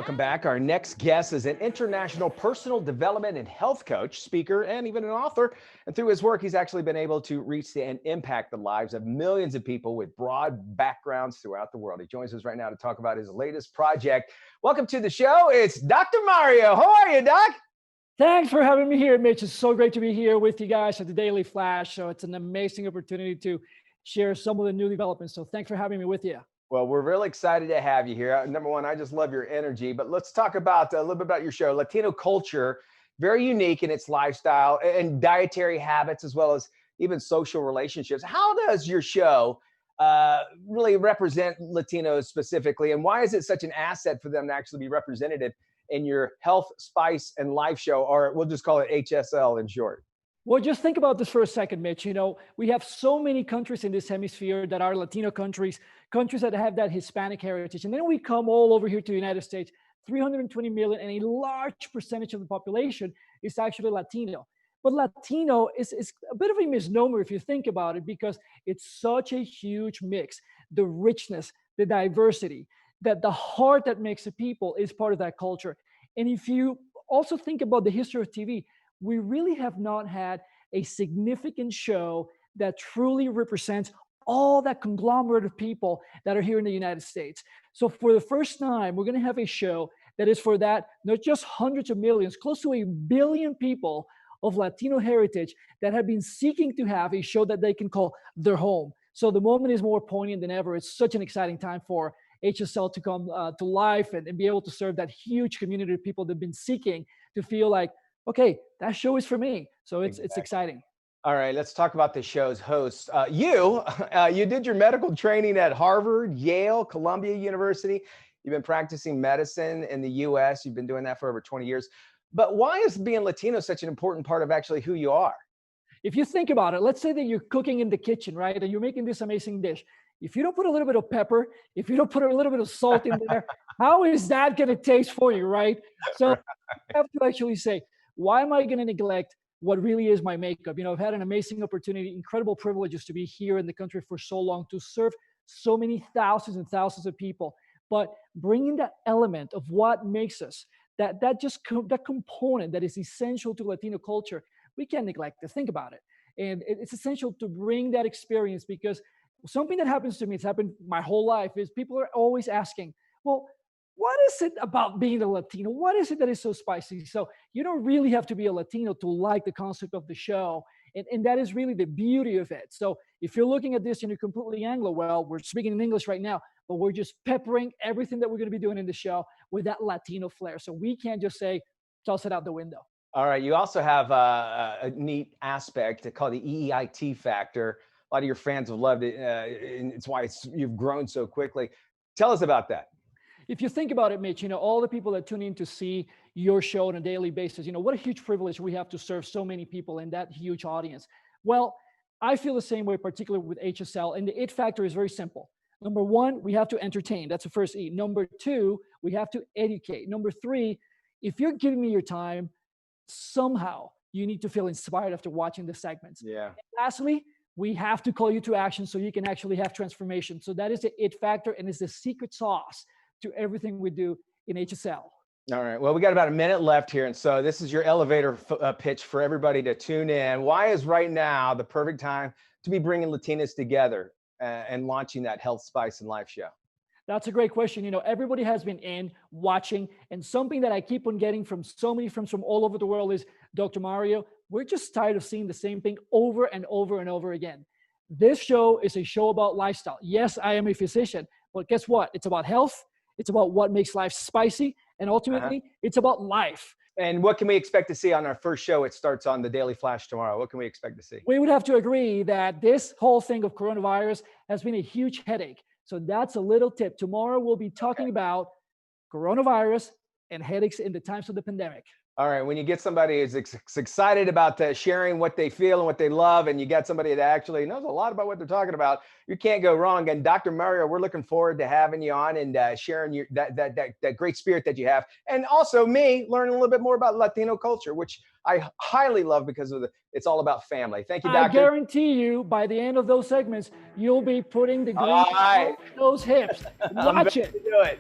welcome back. Our next guest is an international personal development and health coach, speaker, and even an author. And through his work, he's actually been able to reach and impact the lives of millions of people with broad backgrounds throughout the world. He joins us right now to talk about his latest project. Welcome to the show. It's Dr. Mario. How are you, Doc? Thanks for having me here, Mitch. It's so great to be here with you guys at the Daily Flash. So it's an amazing opportunity to share some of the new developments. So thanks for having me with you. Well, we're really excited to have you here. Number one, I just love your energy, but let's talk about a little bit about your show. Latino culture, very unique in its lifestyle and dietary habits, as well as even social relationships. How does your show really represent Latinos specifically, and why is it such an asset for them to actually be representative in your health, spice, and life show, or we'll just call it HSL in short? Well, just think about this for a second, Mitch. You know, we have so many countries in this hemisphere that are Latino countries, countries that have that Hispanic heritage. And then we come all over here to the United States, 320 million, and a large percentage of the population is actually Latino. But Latino is a bit of a misnomer if you think about it, because it's such a huge mix. The richness, the diversity, that the heart that makes a people is part of that culture. And if you also think about the history of TV, we really have not had a significant show that truly represents all that conglomerate of people that are here in the United States. So for the first time, we're going to have a show that is for that, not just hundreds of millions, close to 1 billion people of Latino heritage that have been seeking to have a show that they can call their home. So the moment is more poignant than ever. It's such an exciting time for HSL to come to life and be able to serve that huge community of people that have been seeking to feel like, okay, that show is for me. So it's exciting. All right, let's talk about the show's host. You did your medical training at Harvard, Yale, Columbia University. You've been practicing medicine in the US. You've been doing that for over 20 years. But why is being Latino such an important part of actually who you are? If you think about it, let's say that you're cooking in the kitchen, right? And you're making this amazing dish. If you don't put a little bit of pepper, if you don't put a little bit of salt in there, how is that going to taste for you, right? So you have to actually say, why am I going to neglect what really is my makeup? You know, I've had an amazing opportunity, incredible privileges to be here in the country for so long, to serve so many thousands and thousands of people. But bringing that element of what makes us, that component that is essential to Latino culture, we can't neglect to think about it. And it's essential to bring that experience, because something that happens to me, it's happened my whole life, is people are always asking, well, what is it about being a Latino? What is it that is so spicy? So you don't really have to be a Latino to like the concept of the show. And that is really the beauty of it. So if you're looking at this and you're completely Anglo, well, we're speaking in English right now, but we're just peppering everything that we're going to be doing in the show with that Latino flair. So we can't just say, toss it out the window. All right, you also have a neat aspect called the EEIT factor. A lot of your fans have loved it, and it's why you've grown so quickly. Tell us about that. If you think about it, Mitch, you know, all the people that tune in to see your show on a daily basis, you know, what a huge privilege we have to serve so many people in that huge audience. Well, I feel the same way, particularly with HSL. And the IT factor is very simple. Number one, we have to entertain. That's the first E. Number two, we have to educate. Number three, if you're giving me your time, somehow you need to feel inspired after watching the segments. Yeah. And lastly, we have to call you to action so you can actually have transformation. So that is the IT factor, and it's the secret sauce to everything we do in HSL. All right. Well, we got about a minute left here. And so this is your elevator pitch for everybody to tune in. Why is right now the perfect time to be bringing Latinas together and launching that health, spice, and life show? That's a great question. You know, everybody has been in watching, and something that I keep on getting from so many friends from all over the world is, Dr. Mario, we're just tired of seeing the same thing over and over and over again. This show is a show about lifestyle. Yes, I am a physician, but guess what? It's about health. It's about what makes life spicy. And ultimately, it's about life. And what can we expect to see on our first show? It starts on the Daily Flash tomorrow. What can we expect to see? We would have to agree that this whole thing of coronavirus has been a huge headache. So that's a little tip. Tomorrow, we'll be talking about coronavirus and headaches in the times of the pandemic. All right. When you get somebody who's excited about sharing what they feel and what they love, and you got somebody that actually knows a lot about what they're talking about, you can't go wrong. And Dr. Mario, we're looking forward to having you on and sharing that great spirit that you have. And also me learning a little bit more about Latino culture, which I highly love because of it's all about family. Thank you, Doctor. I guarantee you, by the end of those segments, you'll be putting the green on those hips. Watch it. Do it.